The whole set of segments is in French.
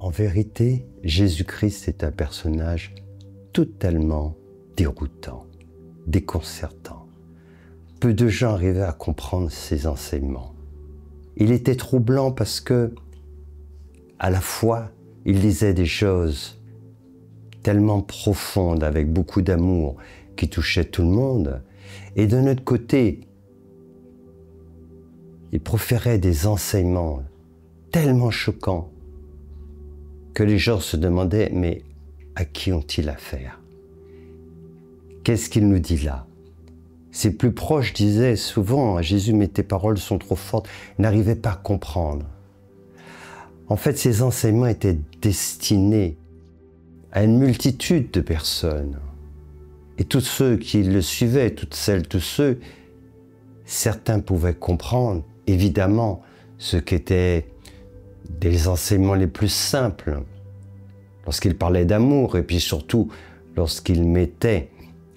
En vérité, Jésus-Christ est un personnage totalement déroutant, déconcertant. Peu de gens arrivaient à comprendre ses enseignements. Il était troublant parce que, à la fois, il disait des choses tellement profondes, avec beaucoup d'amour, qui touchaient tout le monde, et de notre côté, il proférait des enseignements tellement choquants que les gens se demandaient, mais à qui ont-ils affaire? Qu'est-ce qu'il nous dit là? Ses plus proches disaient souvent à Jésus, mais tes paroles sont trop fortes, n'arrivaient pas à comprendre. En fait, ces enseignements étaient destinés à une multitude de personnes. Et tous ceux qui le suivaient, toutes celles, tous ceux, certains pouvaient comprendre, évidemment, ce qu'étaient des enseignements les plus simples, lorsqu'il parlait d'amour, et puis surtout lorsqu'il mettait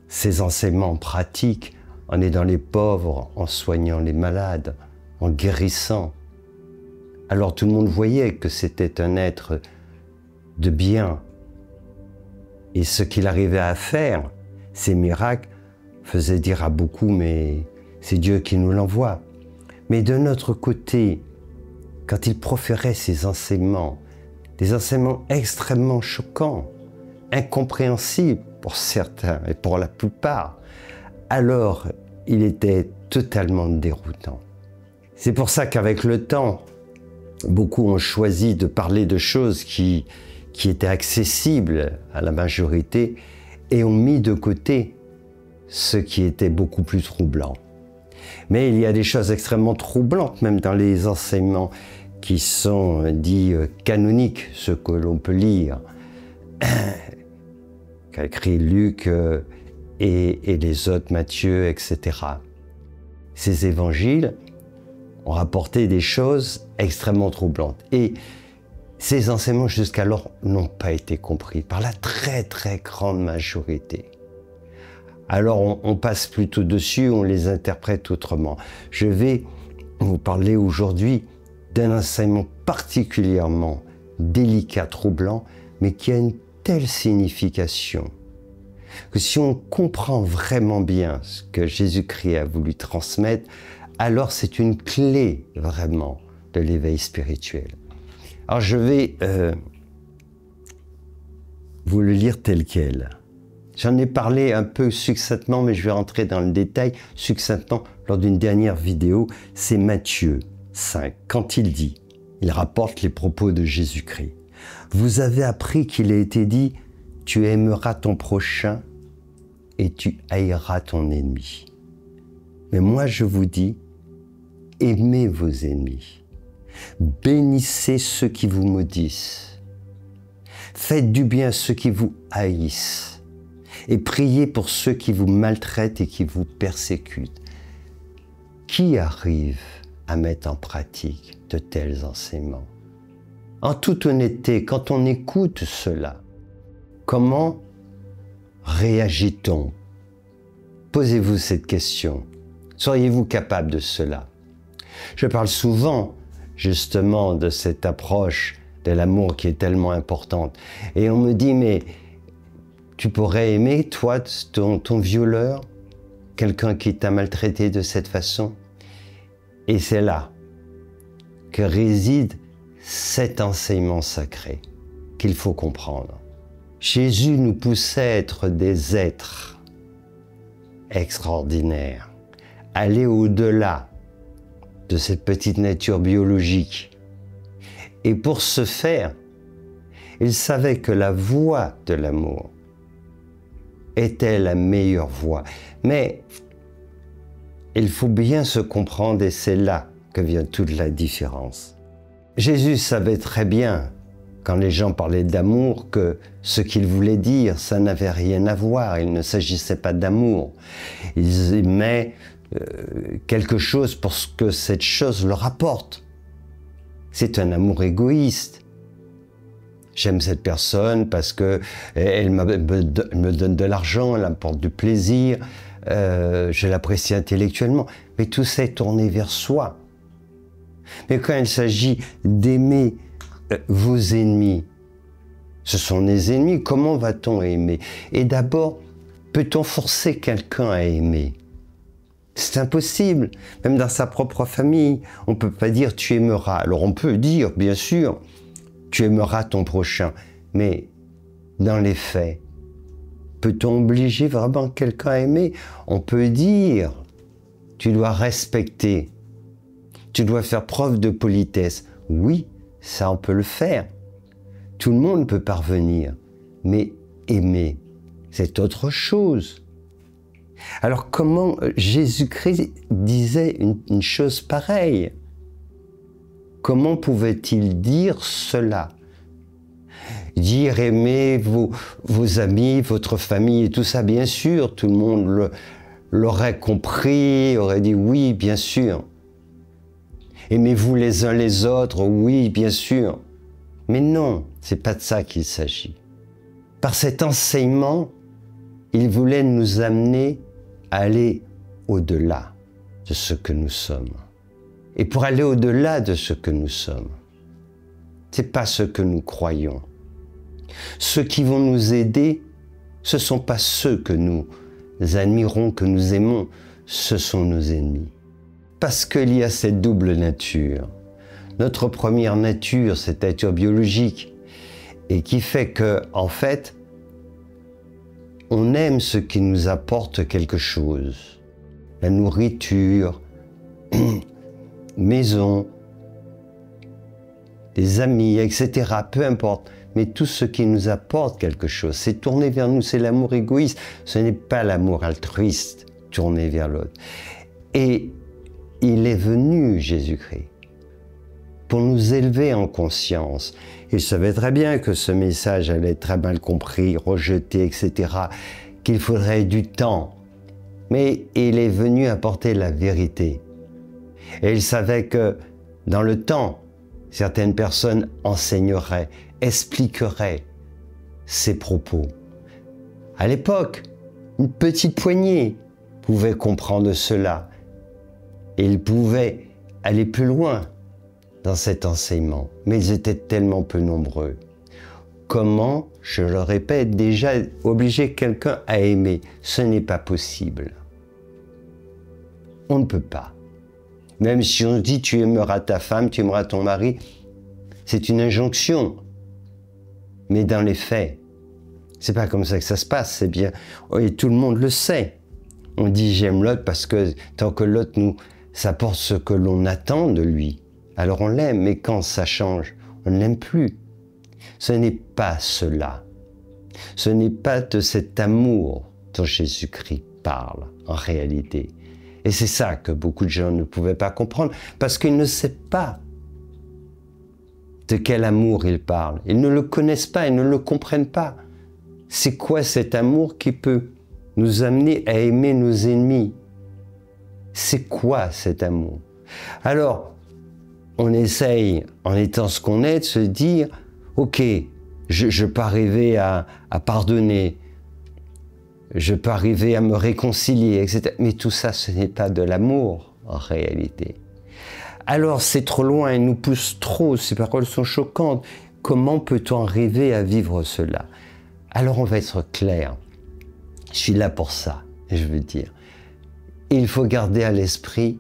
ces enseignements en pratique, en aidant les pauvres, en soignant les malades, en guérissant. Alors tout le monde voyait que c'était un être de bien. Et ce qu'il arrivait à faire, ces miracles, faisaient dire à beaucoup, mais c'est Dieu qui nous l'envoie. Mais de notre côté, quand il proférait ces enseignements, des enseignements extrêmement choquants, incompréhensibles pour certains et pour la plupart, alors il était totalement déroutant. C'est pour ça qu'avec le temps, beaucoup ont choisi de parler de choses qui étaient accessibles à la majorité et ont mis de côté ce qui était beaucoup plus troublant. Mais il y a des choses extrêmement troublantes, même dans les enseignements qui sont dits canoniques, ce que l'on peut lire, qu'a écrit Luc et les autres, Matthieu, etc. Ces évangiles ont rapporté des choses extrêmement troublantes. Et ces enseignements jusqu'alors n'ont pas été compris par la très très grande majorité. Alors on passe plutôt dessus, on les interprète autrement. Je vais vous parler aujourd'hui d'un enseignement particulièrement délicat, troublant, mais qui a une telle signification que si on comprend vraiment bien ce que Jésus-Christ a voulu transmettre, alors c'est une clé vraiment de l'éveil spirituel. Alors je vais vous le lire tel quel. J'en ai parlé un peu succinctement, mais je vais rentrer dans le détail succinctement lors d'une dernière vidéo. C'est Matthieu 5, quand il dit, il rapporte les propos de Jésus-Christ. Vous avez appris qu'il a été dit, tu aimeras ton prochain et tu haïras ton ennemi. Mais moi je vous dis, aimez vos ennemis, bénissez ceux qui vous maudissent, faites du bien à ceux qui vous haïssent, et priez pour ceux qui vous maltraitent et qui vous persécutent. Qui arrive à mettre en pratique de tels enseignements? En toute honnêteté, quand on écoute cela, comment réagit-on? Posez-vous cette question. Seriez-vous capable de cela? Je parle souvent, justement, de cette approche de l'amour qui est tellement importante. Et on me dit, mais tu pourrais aimer, toi, ton violeur, quelqu'un qui t'a maltraité de cette façon? Et c'est là que réside cet enseignement sacré qu'il faut comprendre. Jésus nous poussait à être des êtres extraordinaires, aller au-delà de cette petite nature biologique. Et pour ce faire, il savait que la voie de l'amour était la meilleure voie. Mais il faut bien se comprendre, et c'est là que vient toute la différence. Jésus savait très bien, quand les gens parlaient d'amour, que ce qu'il voulait dire, ça n'avait rien à voir, il ne s'agissait pas d'amour. Ils aimaient quelque chose pour ce que cette chose leur apporte. C'est un amour égoïste. J'aime cette personne parce qu'elle me donne de l'argent, elle m'apporte du plaisir, je l'apprécie intellectuellement. Mais tout ça est tourné vers soi. Mais quand il s'agit d'aimer vos ennemis, Ce sont les ennemis. Comment va-t-on aimer? Et d'abord, peut-on forcer quelqu'un à aimer? C'est impossible. Même dans sa propre famille, on ne peut pas dire « tu aimeras ». Alors on peut dire, bien sûr, « tu aimeras ton prochain ». Mais dans les faits, peut-on obliger vraiment quelqu'un à aimer? On peut dire « tu dois respecter ». Tu dois faire preuve de politesse. Oui, ça on peut le faire. Tout le monde peut parvenir. Mais aimer, c'est autre chose. Alors comment Jésus-Christ disait une chose pareille? Comment pouvait-il dire cela? Dire aimer vos amis, votre famille et tout ça, bien sûr, tout le monde l'aurait compris, aurait dit oui, bien sûr. Aimez-vous les uns les autres, oui, bien sûr. Mais non, c'est pas de ça qu'il s'agit. Par cet enseignement, il voulait nous amener à aller au-delà de ce que nous sommes. Et pour aller au-delà de ce que nous sommes, c'est pas ce que nous croyons. Ceux qui vont nous aider, ce sont pas ceux que nous admirons, que nous aimons, ce sont nos ennemis. Parce qu'il y a cette double nature. Notre première nature, cette nature biologique, et qui fait que, en fait, on aime ce qui nous apporte quelque chose. La nourriture, maison, des amis, etc. Peu importe. Mais tout ce qui nous apporte quelque chose, c'est tourné vers nous, c'est l'amour égoïste. Ce n'est pas l'amour altruiste tourné vers l'autre. Et il est venu, Jésus-Christ, pour nous élever en conscience. Il savait très bien que ce message allait être très mal compris, rejeté, etc., qu'il faudrait du temps. Mais il est venu apporter la vérité. Et il savait que dans le temps, certaines personnes enseigneraient, expliqueraient ses propos. À l'époque, une petite poignée pouvait comprendre cela. Et ils pouvaient aller plus loin dans cet enseignement, mais ils étaient tellement peu nombreux. Comment, je le répète, déjà obliger quelqu'un à aimer? Ce n'est pas possible. On ne peut pas. Même si on dit tu aimeras ta femme, tu aimeras ton mari, c'est une injonction. Mais dans les faits, c'est pas comme ça que ça se passe, c'est bien. Et tout le monde le sait. On dit j'aime l'autre parce que tant que l'autre nous apporte ce que l'on attend de lui, alors on l'aime, mais quand ça change, on ne l'aime plus. Ce n'est pas cela. Ce n'est pas de cet amour dont Jésus-Christ parle, en réalité. Et c'est ça que beaucoup de gens ne pouvaient pas comprendre, parce qu'ils ne savent pas de quel amour il parle. Ils ne le connaissent pas, ils ne le comprennent pas. C'est quoi cet amour qui peut nous amener à aimer nos ennemis? C'est quoi cet amour? Alors, on essaye, en étant ce qu'on est, de se dire « Ok, je peux arriver à pardonner, je peux arriver à me réconcilier, etc. » Mais tout ça, ce n'est pas de l'amour, en réalité. Alors, c'est trop loin, il nous pousse trop, ces paroles sont choquantes. Comment peut-on arriver à vivre cela? Alors, on va être clair. Je suis là pour ça, je veux dire. Il faut garder à l'esprit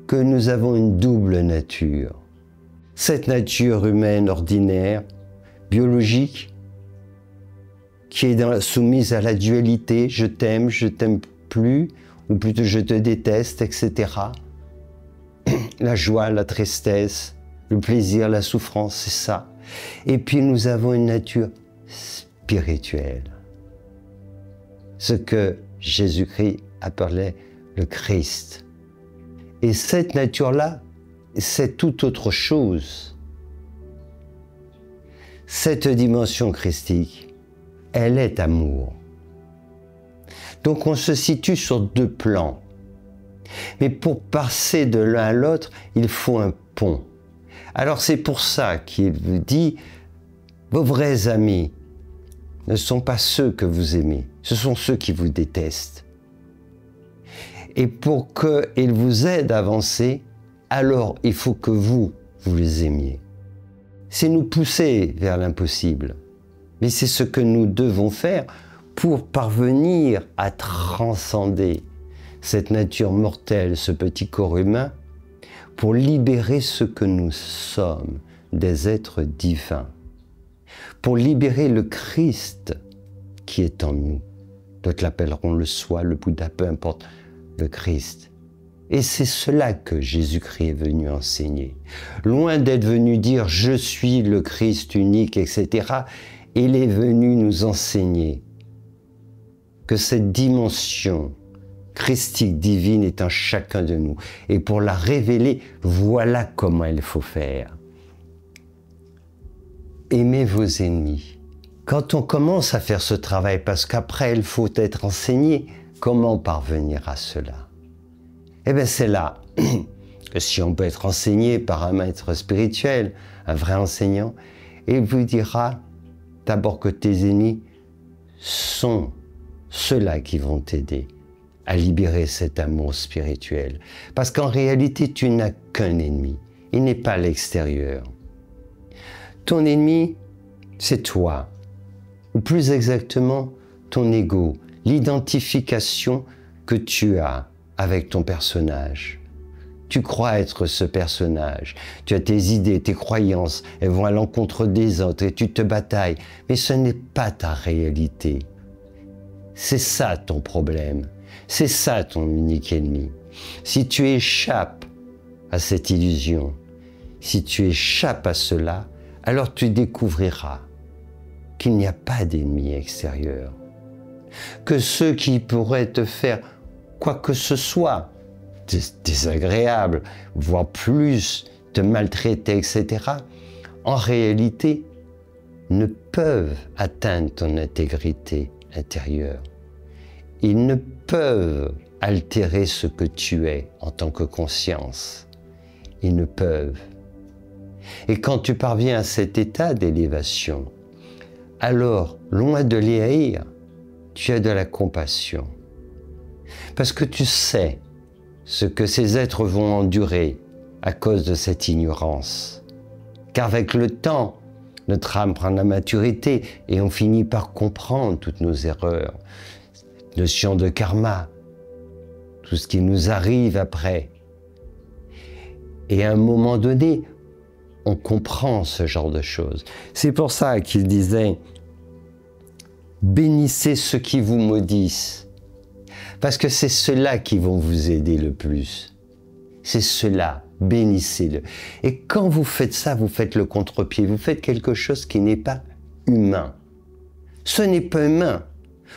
que nous avons une double nature. Cette nature humaine ordinaire, biologique, qui est soumise à la dualité, je t'aime plus, ou plutôt je te déteste, etc. La joie, la tristesse, le plaisir, la souffrance, c'est ça. Et puis nous avons une nature spirituelle. Ce que Jésus-Christ appelait le Christ. Et cette nature-là, c'est tout autre chose. Cette dimension christique, elle est amour. Donc on se situe sur deux plans. Mais pour passer de l'un à l'autre, il faut un pont. Alors c'est pour ça qu'il vous dit, vos vrais amis ne sont pas ceux que vous aimez, ce sont ceux qui vous détestent. Et pour qu'ils vous aident à avancer, alors il faut que vous les aimiez. C'est nous pousser vers l'impossible. Mais c'est ce que nous devons faire pour parvenir à transcender cette nature mortelle, ce petit corps humain, pour libérer ce que nous sommes, des êtres divins, pour libérer le Christ qui est en nous. D'autres l'appelleront le soi, le Bouddha, peu importe, le Christ. Et c'est cela que Jésus-Christ est venu enseigner. Loin d'être venu dire « je suis le Christ unique », etc., il est venu nous enseigner que cette dimension christique divine est en chacun de nous. Et pour la révéler, voilà comment il faut faire. Aimez vos ennemis. Quand on commence à faire ce travail, parce qu'après il faut être enseigné, comment parvenir à cela? Eh bien c'est là que si on peut être enseigné par un maître spirituel, un vrai enseignant, il vous dira d'abord que tes ennemis sont ceux-là qui vont t'aider à libérer cet amour spirituel. Parce qu'en réalité, tu n'as qu'un ennemi. Il n'est pas à l'extérieur. Ton ennemi, c'est toi. Ou plus exactement, ton ego, l'identification que tu as avec ton personnage. Tu crois être ce personnage. Tu as tes idées, tes croyances, elles vont à l'encontre des autres et tu te batailles. Mais ce n'est pas ta réalité. C'est ça ton problème. C'est ça ton unique ennemi. Si tu échappes à cette illusion, si tu échappes à cela, alors tu découvriras qu'il n'y a pas d'ennemi extérieur. Que ceux qui pourraient te faire quoi que ce soit, désagréable, voire plus, te maltraiter, etc., en réalité, ne peuvent atteindre ton intégrité intérieure. Ils ne peuvent altérer ce que tu es en tant que conscience. Ils ne peuvent. Et quand tu parviens à cet état d'élévation, alors, loin de les haïr, tu as de la compassion. Parce que tu sais ce que ces êtres vont endurer à cause de cette ignorance. Car avec le temps, notre âme prend la maturité et on finit par comprendre toutes nos erreurs. Notion de karma, tout ce qui nous arrive après. Et à un moment donné, on comprend ce genre de choses. C'est pour ça qu'il disait « Bénissez ceux qui vous maudissent ». Parce que c'est ceux-là qui vont vous aider le plus. C'est ceux-là, bénissez-le. Et quand vous faites ça, vous faites le contre-pied. Vous faites quelque chose qui n'est pas humain. Ce n'est pas humain.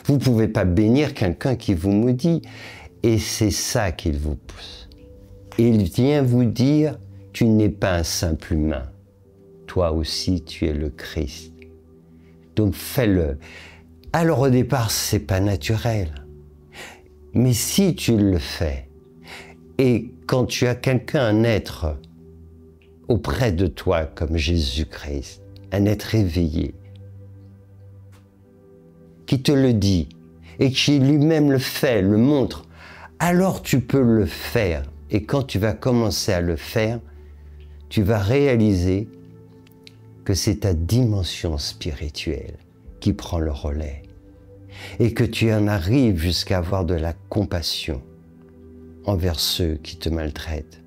Vous ne pouvez pas bénir quelqu'un qui vous maudit. Et c'est ça qu'il vous pousse. Il vient vous dire, tu n'es pas un simple humain. Toi aussi, tu es le Christ. Donc fais-le. Alors au départ, c'est pas naturel. Mais si tu le fais, et quand tu as quelqu'un, un être auprès de toi comme Jésus-Christ, un être éveillé, qui te le dit, et qui lui-même le fait, le montre, alors tu peux le faire. Et quand tu vas commencer à le faire, tu vas réaliser que c'est ta dimension spirituelle qui prend le relais. Et que tu en arrives jusqu'à avoir de la compassion envers ceux qui te maltraitent.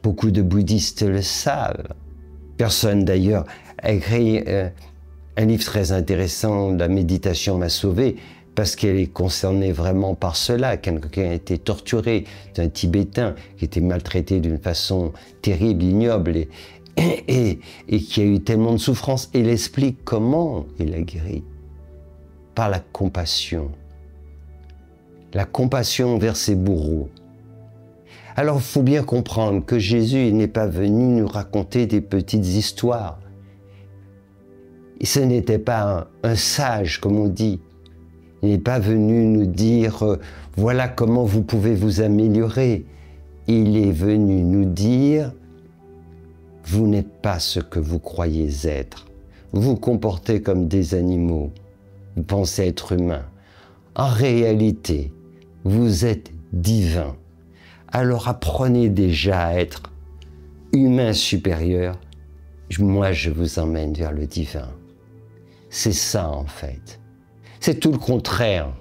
Beaucoup de bouddhistes le savent. Personne d'ailleurs a écrit un livre très intéressant, La méditation m'a sauvé, parce qu'elle est concernée vraiment par cela. Quelqu'un a été torturé, c'est un Tibétain qui était maltraité d'une façon terrible, ignoble, et qui a eu tellement de souffrance. Il explique comment il a guéri. Par la compassion. La compassion envers ses bourreaux. Alors il faut bien comprendre que Jésus n'est pas venu nous raconter des petites histoires. Et ce n'était pas un sage, comme on dit. Il n'est pas venu nous dire « voilà comment vous pouvez vous améliorer ». Il est venu nous dire « vous n'êtes pas ce que vous croyez être. Vous vous comportez comme des animaux. Vous pensez être humain. En réalité, vous êtes divin. Alors apprenez déjà à être humain supérieur. Moi, je vous emmène vers le divin. c'est ça en fait. C'est tout le contraire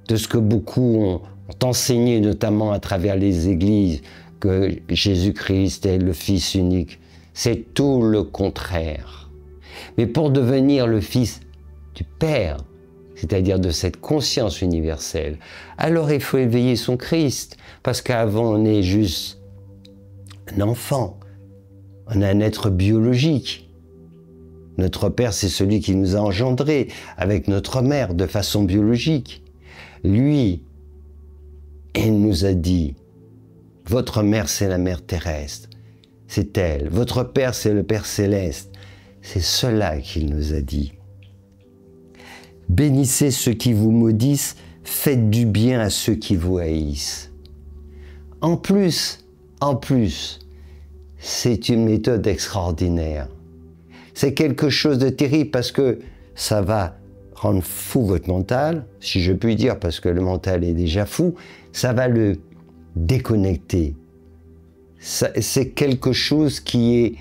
de ce que beaucoup ont enseigné, notamment à travers les églises, que Jésus-Christ est le Fils unique. C'est tout le contraire. Mais pour devenir le Fils du Père, c'est-à-dire de cette conscience universelle, alors il faut éveiller son Christ, parce qu'avant on est juste un enfant, on est un être biologique. Notre Père, c'est celui qui nous a engendrés avec notre mère de façon biologique. Lui, il nous a dit, votre mère, c'est la mère terrestre, c'est elle. Votre Père, c'est le Père céleste. C'est cela qu'il nous a dit. Bénissez ceux qui vous maudissent, faites du bien à ceux qui vous haïssent. En plus, c'est une méthode extraordinaire. C'est quelque chose de terrible parce que ça va rendre fou votre mental, si je puis dire, parce que le mental est déjà fou, ça va le déconnecter. C'est quelque chose qui est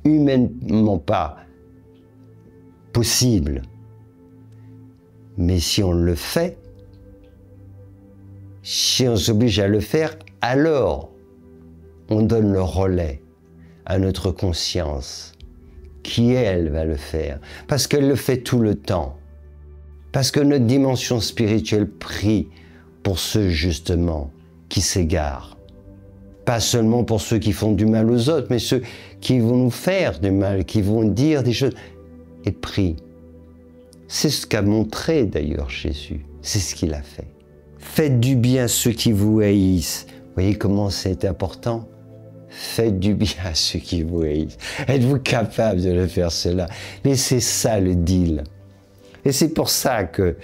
humainement pas possible. Mais si on le fait, si on s'oblige à le faire, alors on donne le relais à notre conscience, qui elle va le faire, parce qu'elle le fait tout le temps, parce que notre dimension spirituelle prie pour ceux justement qui s'égarent, pas seulement pour ceux qui font du mal aux autres, mais ceux qui vont nous faire du mal, qui vont dire des choses, et prie. C'est ce qu'a montré d'ailleurs Jésus, c'est ce qu'il a fait. Faites du bien à ceux qui vous haïssent. Vous voyez comment c'est important? Faites du bien à ceux qui vous haïssent. Êtes-vous capable de le faire cela? Mais c'est ça le deal. Et c'est pour ça que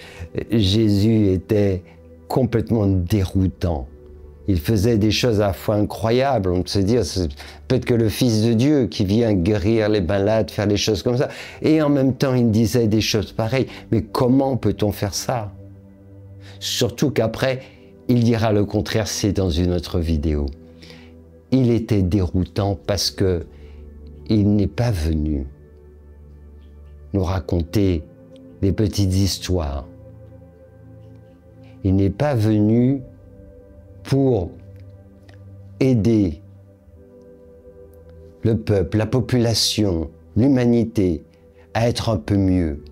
Jésus était complètement déroutant. Il faisait des choses à la fois incroyables. On peut se dire, c'est peut-être que le Fils de Dieu qui vient guérir les malades, faire des choses comme ça. Et en même temps, il disait des choses pareilles. Mais comment peut-on faire ça? Surtout qu'après, il dira le contraire, c'est dans une autre vidéo. Il était déroutant parce que il n'est pas venu nous raconter des petites histoires. Il n'est pas venu pour aider le peuple, la population, l'humanité à être un peu mieux.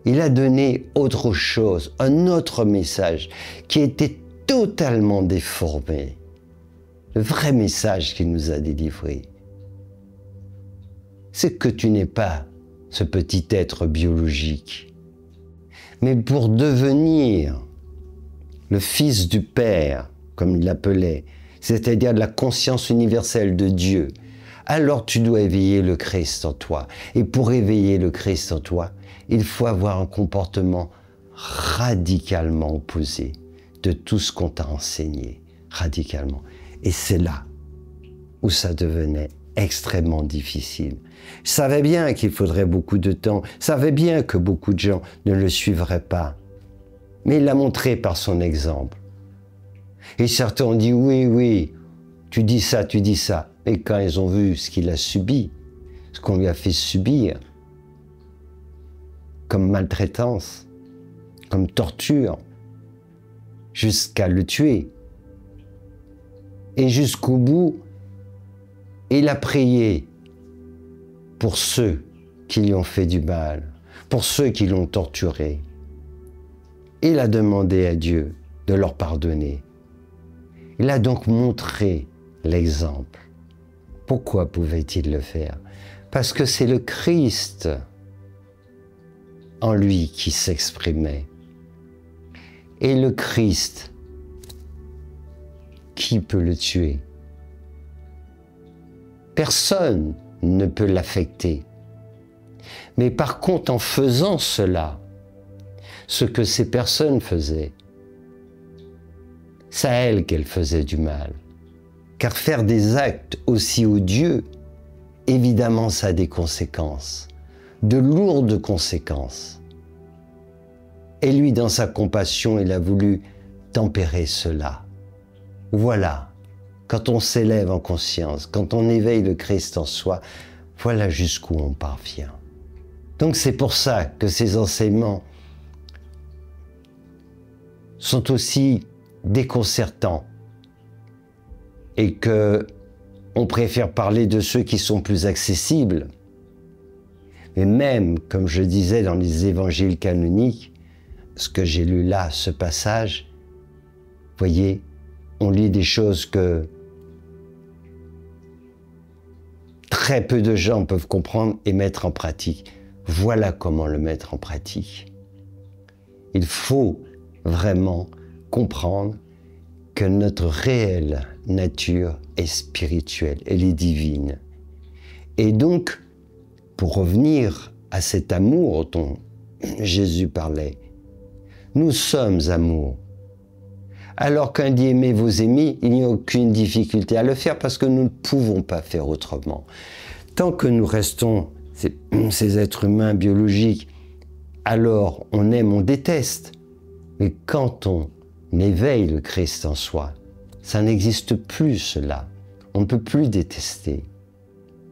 Il a donné autre chose, un autre message qui était totalement déformé. Le vrai message qu'il nous a délivré, c'est que tu n'es pas ce petit être biologique, mais pour devenir le Fils du Père, comme il l'appelait, c'est-à-dire de la conscience universelle de Dieu, alors tu dois éveiller le Christ en toi. Et pour éveiller le Christ en toi, il faut avoir un comportement radicalement opposé de tout ce qu'on t'a enseigné, radicalement. Et c'est là où ça devenait extrêmement difficile. Je savais bien qu'il faudrait beaucoup de temps, je savais bien que beaucoup de gens ne le suivraient pas. Mais il l'a montré par son exemple. Et certains ont dit, oui, oui, tu dis ça. Mais quand ils ont vu ce qu'il a subi, ce qu'on lui a fait subir, comme maltraitance, comme torture, jusqu'à le tuer. Et jusqu'au bout, il a prié pour ceux qui lui ont fait du mal, pour ceux qui l'ont torturé. Il a demandé à Dieu de leur pardonner. Il a donc montré l'exemple. Pourquoi pouvait-il le faire? Parce que c'est le Christ en lui qui s'exprimait. Et le Christ, qui peut le tuer? Personne ne peut l'affecter. Mais par contre, en faisant cela, ce que ces personnes faisaient, c'est à elles qu'elles faisaient du mal. Car faire des actes aussi odieux, évidemment, ça a des conséquences, de lourdes conséquences. Et lui, dans sa compassion, il a voulu tempérer cela. Voilà, quand on s'élève en conscience, quand on éveille le Christ en soi, Voilà jusqu'où on parvient. Donc c'est pour ça que ces enseignements sont aussi déconcertants et que on préfère parler de ceux qui sont plus accessibles. Mais même, comme je disais dans les évangiles canoniques, ce que j'ai lu là, ce passage, voyez, on lit des choses que très peu de gens peuvent comprendre et mettre en pratique. Voilà comment le mettre en pratique. Il faut vraiment comprendre que notre réelle nature est spirituelle, elle est divine. Et donc, pour revenir à cet amour dont Jésus parlait, nous sommes amour. Alors qu'un dit aimez vos ennemis, il n'y a aucune difficulté à le faire parce que nous ne pouvons pas faire autrement. Tant que nous restons ces êtres humains biologiques, alors on aime, on déteste. Mais quand on éveille le Christ en soi, ça n'existe plus cela. On ne peut plus détester.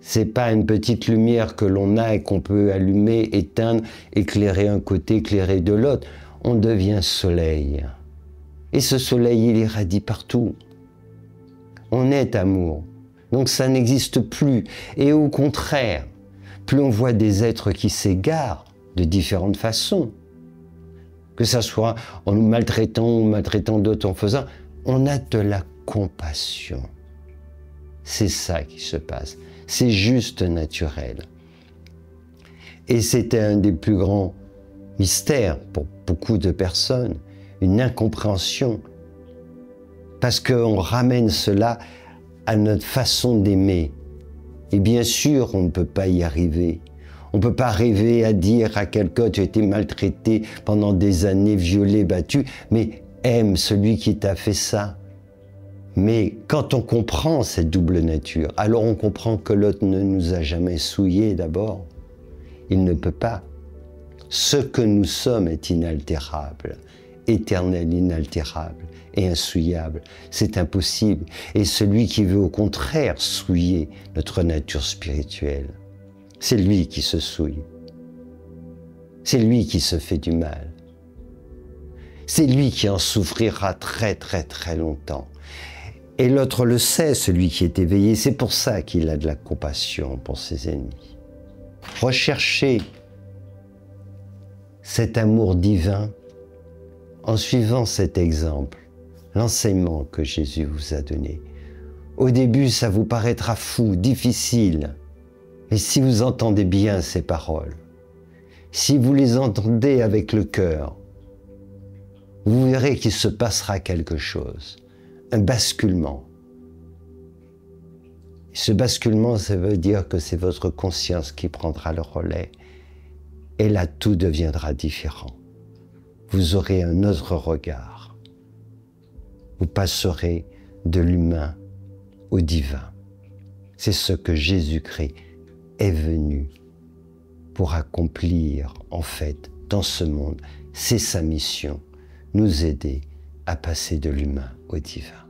C'est pas une petite lumière que l'on a et qu'on peut allumer, éteindre, éclairer un côté, éclairer de l'autre. On devient soleil. Et ce soleil, il irradie partout. On est amour. Donc ça n'existe plus. Et au contraire, plus on voit des êtres qui s'égarent de différentes façons, que ça soit en nous maltraitant ou maltraitant d'autres en faisant, on a de la compassion. C'est ça qui se passe. C'est juste naturel. Et c'était un des plus grands mystères pour beaucoup de personnes, une incompréhension, parce qu'on ramène cela à notre façon d'aimer. Et bien sûr, on ne peut pas y arriver. On ne peut pas rêver à dire à quelqu'un, tu as été maltraité pendant des années, violé, battu, mais aime celui qui t'a fait ça. Mais quand on comprend cette double nature, alors on comprend que l'autre ne nous a jamais souillés d'abord. Il ne peut pas. Ce que nous sommes est inaltérable, éternel, inaltérable et insouillable. C'est impossible. Et celui qui veut au contraire souiller notre nature spirituelle, c'est lui qui se souille. C'est lui qui se fait du mal. C'est lui qui en souffrira très très très longtemps. Et l'autre le sait, celui qui est éveillé. C'est pour ça qu'il a de la compassion pour ses ennemis. Recherchez cet amour divin en suivant cet exemple, l'enseignement que Jésus vous a donné. Au début, ça vous paraîtra fou, difficile. Mais si vous entendez bien ces paroles, si vous les entendez avec le cœur, vous verrez qu'il se passera quelque chose. Un basculement. Ce basculement, ça veut dire que c'est votre conscience qui prendra le relais. Et là, tout deviendra différent. Vous aurez un autre regard. Vous passerez de l'humain au divin. C'est ce que Jésus-Christ est venu pour accomplir, en fait, dans ce monde. C'est sa mission, nous aider à passer de l'humain au divin.